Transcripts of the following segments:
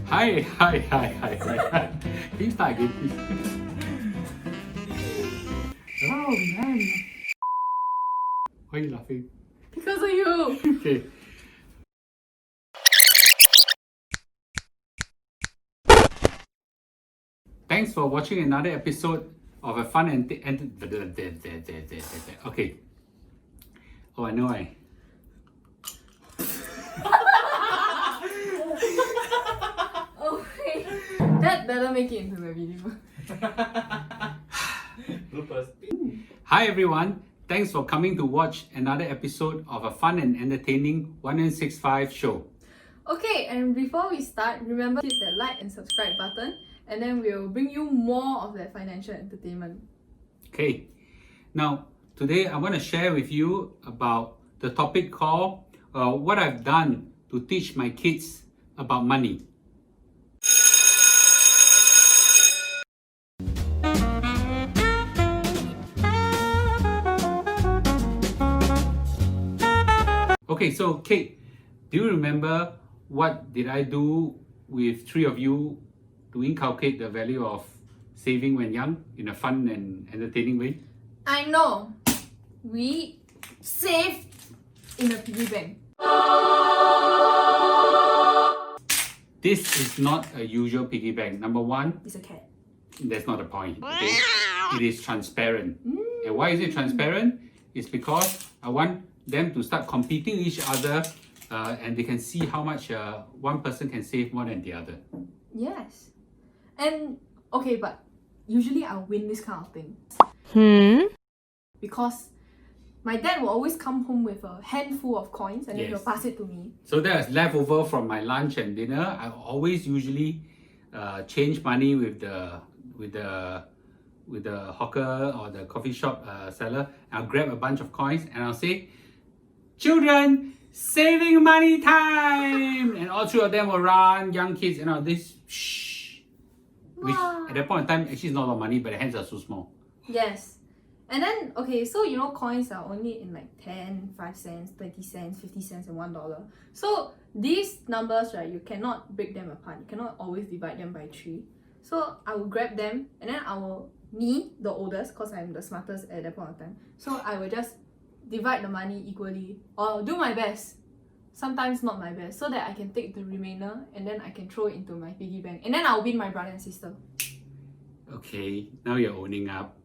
Hi. Can you start again, please? Oh, man. Why are you laughing? Because of you! Okay. Thanks for watching another episode of a fun and okay. Oh, I know. Okay. That better make it into the video. Bloopers. Hi everyone. Thanks for coming to watch another episode of a fun and entertaining 165 show. Okay, and before we start, remember to hit the like and subscribe button, and then we'll bring you more of that financial entertainment. Okay. Now, today I want to share with you about the topic called what I've done to teach my kids about money. Okay, so Kate, do you remember what did I do with three of you to inculcate the value of saving when young in a fun and entertaining way? I know! We saved in a piggy bank. This is not a usual piggy bank. Number one, It's a cat. that's not the point. Okay? It is transparent. And why is it transparent? It's because I want them to start competing with each other and they can see how much one person can save more than the other. Yes. And, okay, but usually I'll win this kind of thing. Because my dad will always come home with a handful of coins and then he'll Yes. pass it to me. So that's left over from my lunch and dinner. I always usually change money with the hawker or the coffee shop seller. I'll grab a bunch of coins and I'll say, "Children, saving money time!" And all three of them will run, young kids, and all this shh. Which Wow. at that point in time actually is not a lot of money, but the hands are so small. Yes. And then, okay, so you know coins are only in like 10, 5 cents, 20 cents, 50 cents and $1. So these numbers, right, you cannot break them apart. You cannot always divide them by 3. So I will grab them and then me, the oldest, because I'm the smartest at that point of time. So I will just divide the money equally or do my best. Sometimes not my best, so that I can take the remainder and then I can throw it into my piggy bank. And then I'll win my brother and sister. Okay, now you're owning up.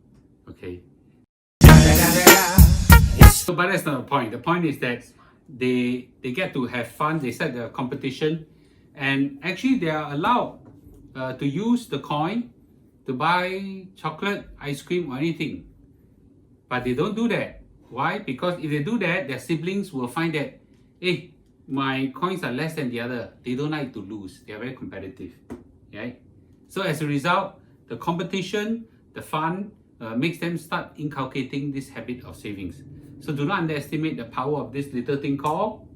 Okay. So, but that's not the point. The point is that they get to have fun. They set the competition, and actually they are allowed to use the coin to buy chocolate, ice cream, or anything. But they don't do that. Why? Because if they do that, their siblings will find that, hey, my coins are less than the other. They don't like to lose. They are very competitive. Right? So as a result, the competition, the fun, makes them start inculcating this habit of savings. So do not underestimate the power of this little thing called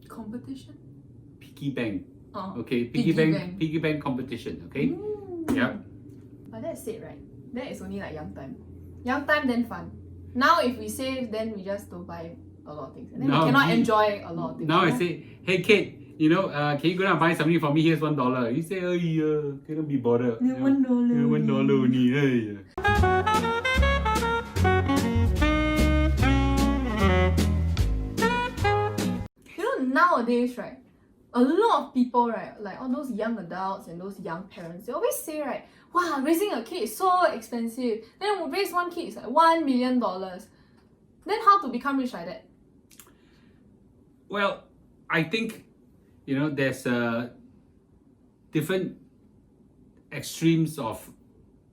Competition? piggy bank. Oh, Okay, piggy bank competition. Okay. Yeah. But that's it, right? That is only like young time. Young time, then fun. Now, if we save, then we just don't buy a lot of things. And then we cannot enjoy a lot of things. Now you I know? say, hey kid, can you go down and buy something for me? Here's $1. You say, oh, cannot be bothered. Yeah, $1 $1 only. Hey. You know, nowadays, right? A lot of people, right, like all those young adults and those young parents, they always say, right, wow, raising a kid is so expensive. Then we raise one kid is like $1 million. Then how to become rich like that? Well, I think, there's different extremes of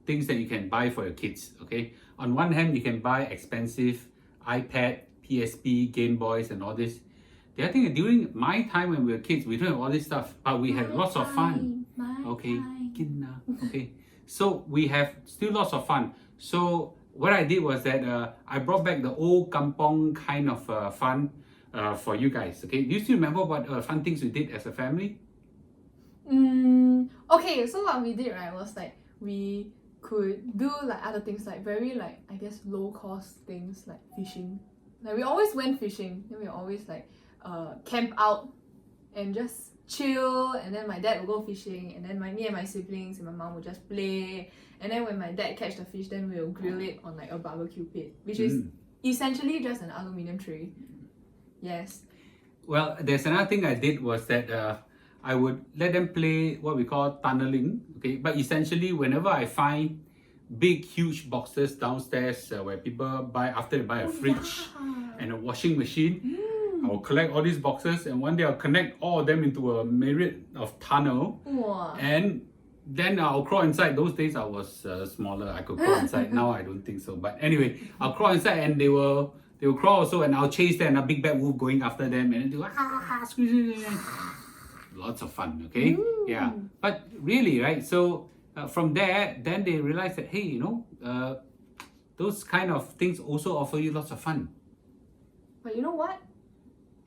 things that you can buy for your kids, okay? On one hand, you can buy expensive iPad, PSP, Game Boys, and all this. The other thing is, during my time when we were kids, we don't have all this stuff, but we had lots of fun. Okay, okay. So we have still lots of fun. So what I did was that I brought back the old kampong kind of fun for you guys. Okay, do you still remember what fun things we did as a family? Okay, so what we did, right, was like we could do like other things, like very like, I guess, low cost things like fishing. Like we always went fishing, then we always like camp out and just chill, and then my dad will go fishing, and then me and my siblings and my mom will just play. And then when my dad catch the fish, then we'll grill it on like a barbecue pit, which is essentially just an aluminium tray. Yes. Well, there's another thing I did was that I would let them play what we call tunneling. Okay, but essentially, whenever I find big, huge boxes downstairs where people buy after they buy a fridge and a washing machine, I will collect all these boxes, and one day I'll connect all of them into a myriad of tunnel, and then I'll crawl inside. Those days I was smaller, I could crawl inside. Now I don't think so. But anyway, I'll crawl inside and they will crawl also, and I'll chase them, and a big bad wolf going after them, and they will squeeze. Lots of fun, okay? Yeah. But really, right? So from there, then they realize that, hey, those kind of things also offer you lots of fun. But you know what?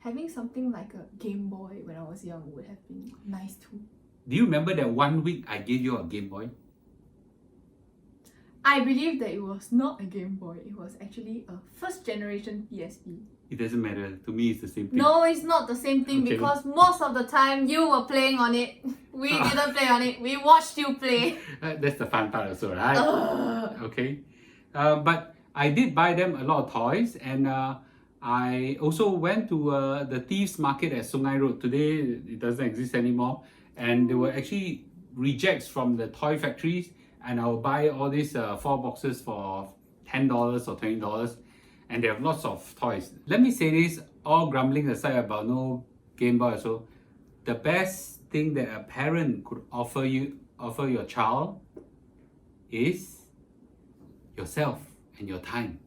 Having something like a Game Boy when I was young would have been nice too. Do you remember that one week I gave you a Game Boy? I believe that it was not a Game Boy. It was actually a first generation PSP. It doesn't matter. To me, it's the same thing. No, it's not the same thing because most of the time you were playing on it. We didn't play on it. We watched you play. That's the fun part also, right? Okay. But I did buy them a lot of toys, and I also went to the Thieves Market at Sungai Road. Today, it doesn't exist anymore. And there were actually rejects from the toy factories, and I'll buy all these 4 boxes for $10 or $20, and they have lots of toys. Let me say this, all grumbling aside about no Game Boy. So the best thing that a parent could offer your child is yourself and your time,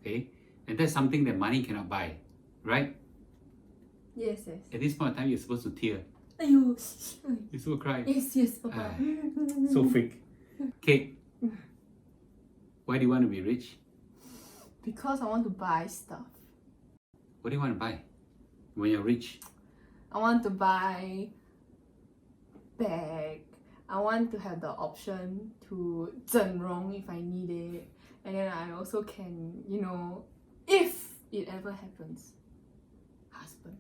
okay? And that's something that money cannot buy, right? Yes, yes. At this point in time, you're supposed to tear. You're You're supposed to cry. Yes, Papa. So fake. Kate, why do you want to be rich? Because I want to buy stuff. What do you want to buy when you're rich? I want to buy bag. I want to have the option to 整容 if I need it. And then I also can, if it ever happens, husband.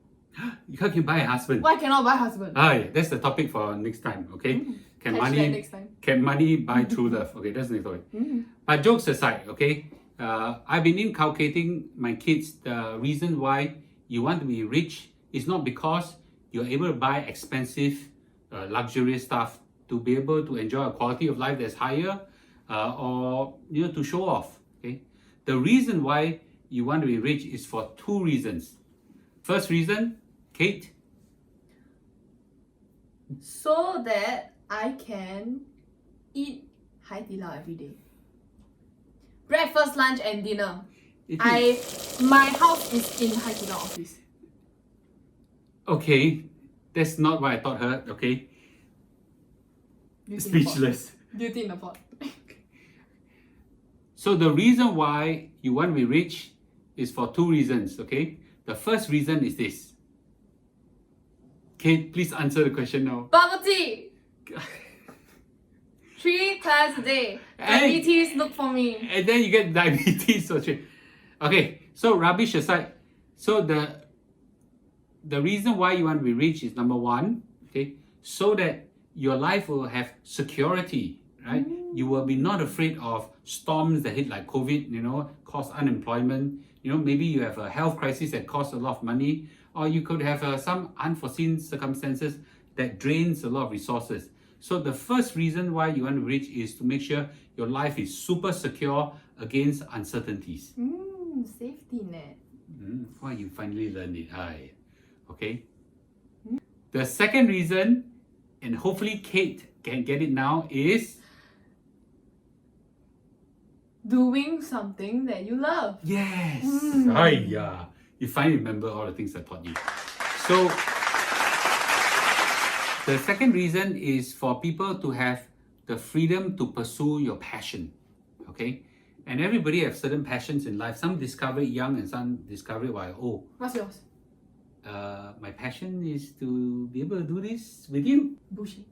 You can buy a husband. Why cannot buy husband? Yeah, that's the topic for next time, okay? Can money buy true love? Okay, that's the next topic. But jokes aside, okay? I've been inculcating my kids the reason why you want to be rich is not because you're able to buy expensive, luxurious stuff to be able to enjoy a quality of life that's higher, or to show off. Okay, the reason why you want to be rich is for 2 reasons. First reason, Kate. So that I can eat Hai Di Lao every day. Breakfast, lunch, and dinner. My house is in Hai Di Lao office. Okay, that's not what I taught her. Okay, speechless. Beauty in the pot. So the reason why you want to be rich is for 2 reasons. Okay, the first reason is this. Kate, please answer the question now. Bubble tea. 3 times a day. Diabetes, look for me. And then you get diabetes. Okay, so rubbish aside. So the reason why you want to be rich is number 1, okay, so that your life will have security, right? You will be not afraid of storms that hit like COVID, cause unemployment. Maybe you have a health crisis that costs a lot of money, or you could have some unforeseen circumstances that drains a lot of resources. So the first reason why you want to be rich is to make sure your life is super secure against uncertainties. Safety net. Why you finally learned it? Okay. The second reason, and hopefully Kate can get it now, is doing something that you love. Yes. You finally remember all the things I taught you. So the second reason is for people to have the freedom to pursue your passion. Okay? And everybody has certain passions in life. Some discover it young and some discover it while old. What's yours? My passion is to be able to do this with you. Bullshit.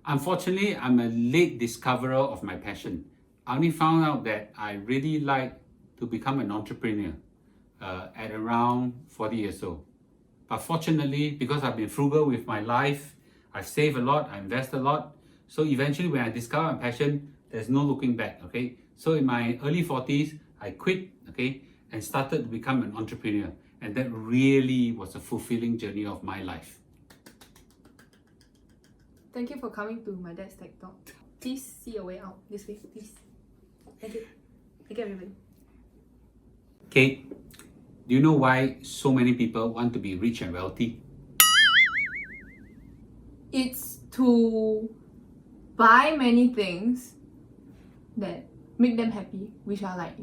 Unfortunately, I'm a late discoverer of my passion. I only found out that I really like to become an entrepreneur at around 40 years old. But fortunately, because I've been frugal with my life, I've saved a lot, I invest a lot. So eventually when I discover my passion, there's no looking back, okay? So in my early 40s, I quit, okay, and started to become an entrepreneur. And that really was a fulfilling journey of my life. Thank you for coming to my dad's tech talk. Please see your way out this way, please. Thank you. Thank you, everybody. Kate, do you know why so many people want to be rich and wealthy? It's to buy many things that make them happy, which are like,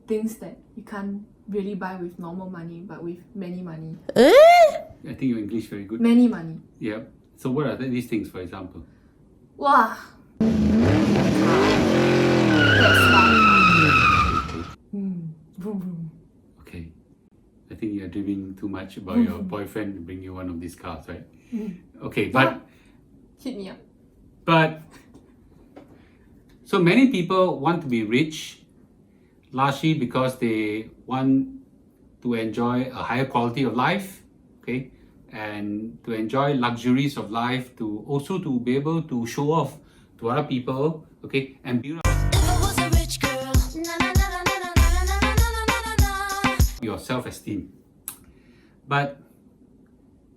things that you can't really buy with normal money, but with many money. I think your English very good. Many money. Yeah. So what are these things, for example? Wow. Vroom, vroom. Okay. I think you're dreaming too much about your boyfriend to bring you one of these cars, right? Okay, but Hit me up. But so many people want to be rich, largely because they want to enjoy a higher quality of life, okay, and to enjoy luxuries of life, to also to be able to show off to other people, okay, and build up your self-esteem. But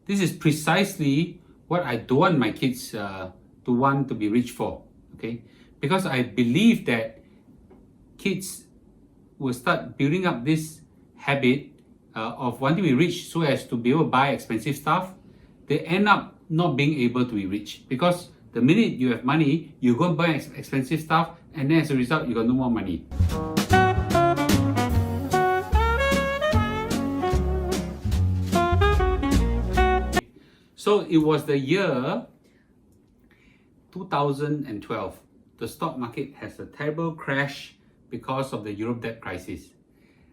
this is precisely what I don't want my kids to want to be rich for, okay? Because I believe that kids will start building up this habit of wanting to be rich so as to be able to buy expensive stuff. They end up not being able to be rich because the minute you have money, you go and buy expensive stuff, and then as a result, you got no more money. So it was the year 2012. The stock market has a terrible crash because of the Europe debt crisis.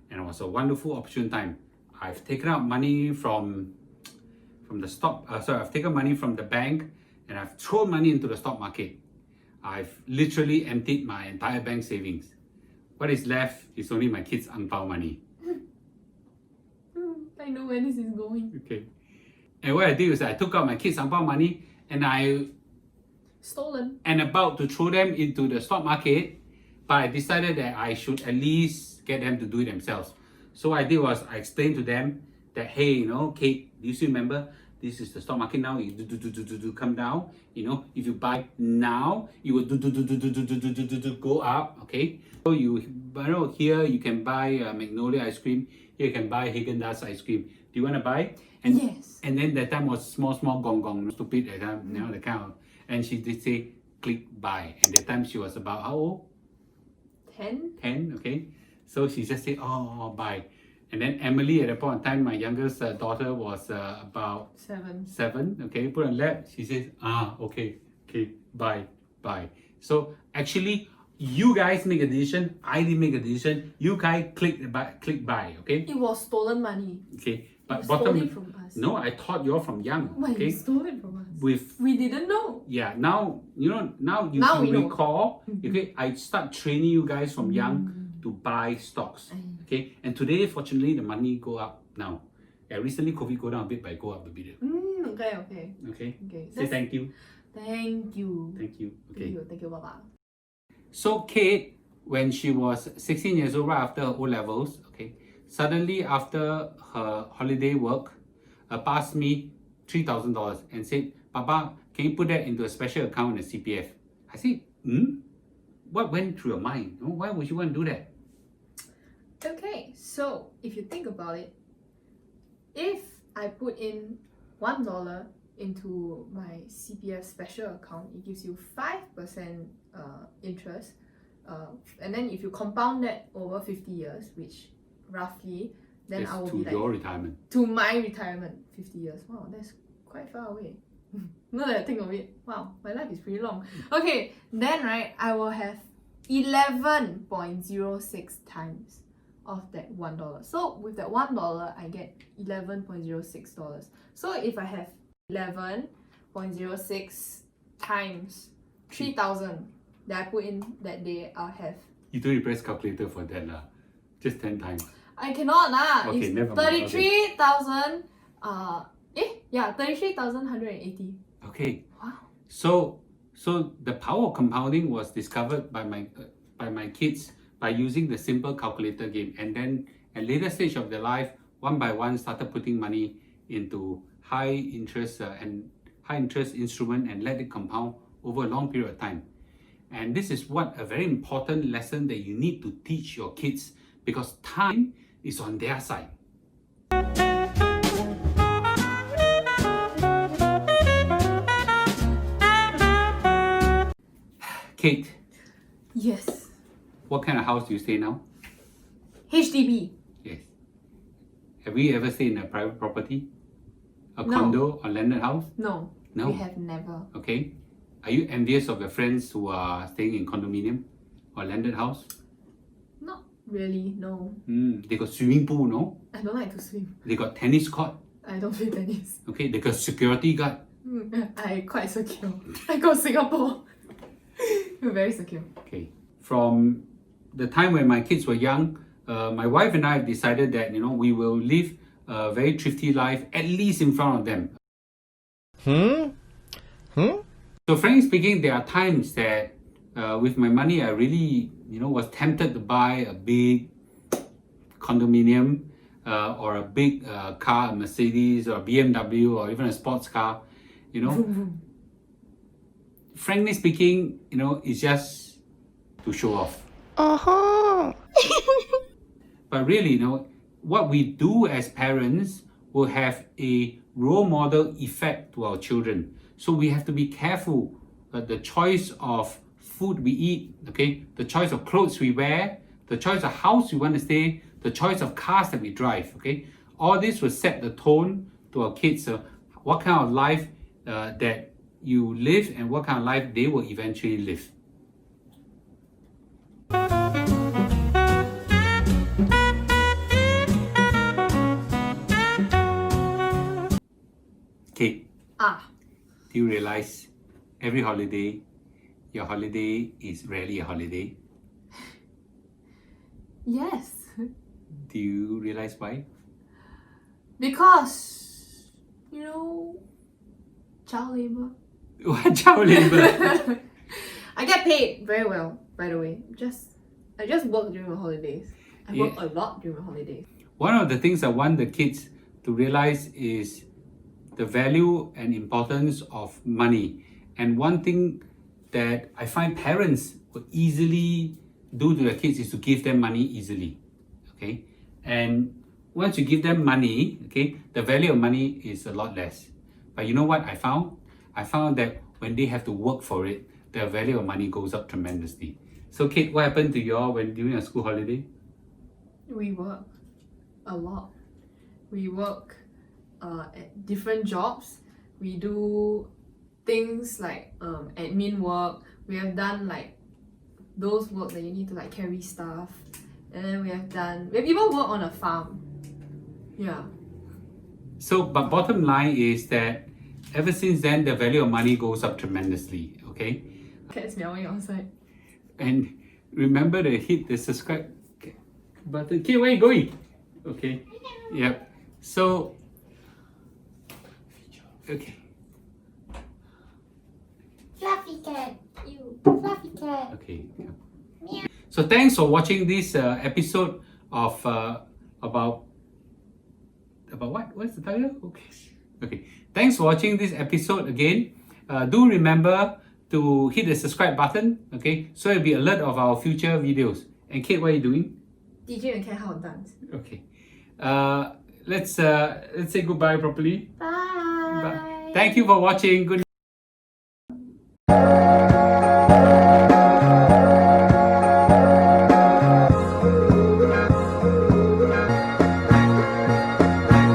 And it was a wonderful opportune time. I've taken out money from I've taken money from the bank and I've thrown money into the stock market. I've literally emptied my entire bank savings. What is left is only my kids' ang pao money. I know where this is going. Okay. And what I did was I took out my kids' ang pao money and I Stolen. and about to throw them into the stock market, but I decided that I should at least get them to do it themselves. So what I did was I explained to them that, hey, Kate, do you still remember? This is the stock market now. You do come down. If you buy now, you will go up. Okay. So here you can buy Magnolia ice cream. Here you can buy Haagen-Dazs ice cream. Do you want to buy? And, yes. And then that time was small gong, stupid that time. The kind of. And she did say, click buy. And that time she was about how old? 10, okay. So she just said, oh, buy. And then Emily, at that point in time, my youngest daughter was about 7, okay. Put on lap, she says, okay, buy. So actually, you guys make a decision, I didn't make a decision, you guys click buy, okay. It was stolen money. Okay. But you stole it from us. No, I taught you all from young. Okay, you stole it from us. We didn't know. Yeah, now you recall. Okay, I start training you guys from young to buy stocks. Okay, and today, fortunately, the money go up now. Yeah, recently COVID go down a bit, but go up a bit. Okay. Say thank you. Thank you. Okay. Thank you, Baba. So Kate, when she was 16 years old, right after her O levels, okay, suddenly after her holiday work, passed me $3,000 and said, Papa, can you put that into a special account in the CPF? I said, What went through your mind? Why would you want to do that? Okay, so if you think about it, if I put in $1 into my CPF special account, it gives you 5% interest. And then if you compound that over 50 years, which roughly, then yes, I will to be like your retirement. To my retirement, 50 years. Wow, that's quite far away. Now that I think of it, wow, my life is pretty long. Okay, then right, I will have 11.06 times of that $1. So with that $1, I get $11.06. So if I have 11.06 times 3,000 that I put in that day, I'll have. You don't press calculator for that lah. Just 10 times. I cannot lah. Okay, it's never mind. 33,000 Yeah, 33,180. Okay. Wow. So the power of compounding was discovered by my kids by using the simple calculator game, and then at later stage of their life, one by one started putting money into high interest instrument and let it compound over a long period of time. And this is what a very important lesson that you need to teach your kids, because time is on their side. Kate, Yes. what kind of house do you stay now? HDB. Yes. Have you ever stayed in a private property? A No. condo or landed house? No. No. We have never. Okay. Are you envious of your friends who are staying in condominium or landed house? Not really, no. They got swimming pool, no? I don't like to swim. They got tennis court. I don't play tennis. Okay. They got security guard. I quite secure. I go Singapore. We're very secure. Okay. From the time when my kids were young, my wife and I have decided that we will live a very thrifty life, at least in front of them. So frankly speaking, there are times that with my money, I really was tempted to buy a big condominium or a big car, a Mercedes or a BMW or even a sports car. Frankly speaking, it's just to show off. But really, what we do as parents will have a role model effect to our children. So we have to be careful the choice of food we eat, okay, the choice of clothes we wear, the choice of house we want to stay, the choice of cars that we drive, okay. All this will set the tone to our kids. What kind of life that you live and what kind of life they will eventually live. Kate, do you realize every holiday, your holiday is rarely a holiday? Yes. Do you realize why? Because, child labor. What child labor? I get paid very well, by the way. I just work during my holidays. I work a lot during my holidays. One of the things I want the kids to realize is the value and importance of money. And one thing that I find parents will easily do to their kids is to give them money easily. Okay? And once you give them money, okay, the value of money is a lot less. But you know what I found? I found that when they have to work for it, the value of money goes up tremendously. So Kate, what happened to you all during a school holiday? We work a lot. We work at different jobs. We do things like admin work. We have done like those work that you need to like carry stuff. And then we have even worked on a farm. Yeah. So, but bottom line is that ever since then, the value of money goes up tremendously, okay? Cat's meowing outside. And remember to hit the subscribe button. Okay, where are you going? Okay, yep. So, okay. Fluffy cat. You. Fluffy cat. Okay. Meow. So thanks for watching this episode of about what? What's the title? Okay. Thanks for watching this episode again. Do remember to hit the subscribe button, okay? So you'll be alert of our future videos. And Kate, what are you doing? DJ and Cat how it dance. Okay. Let's say goodbye properly. Bye. Bye. Thank you for watching. Good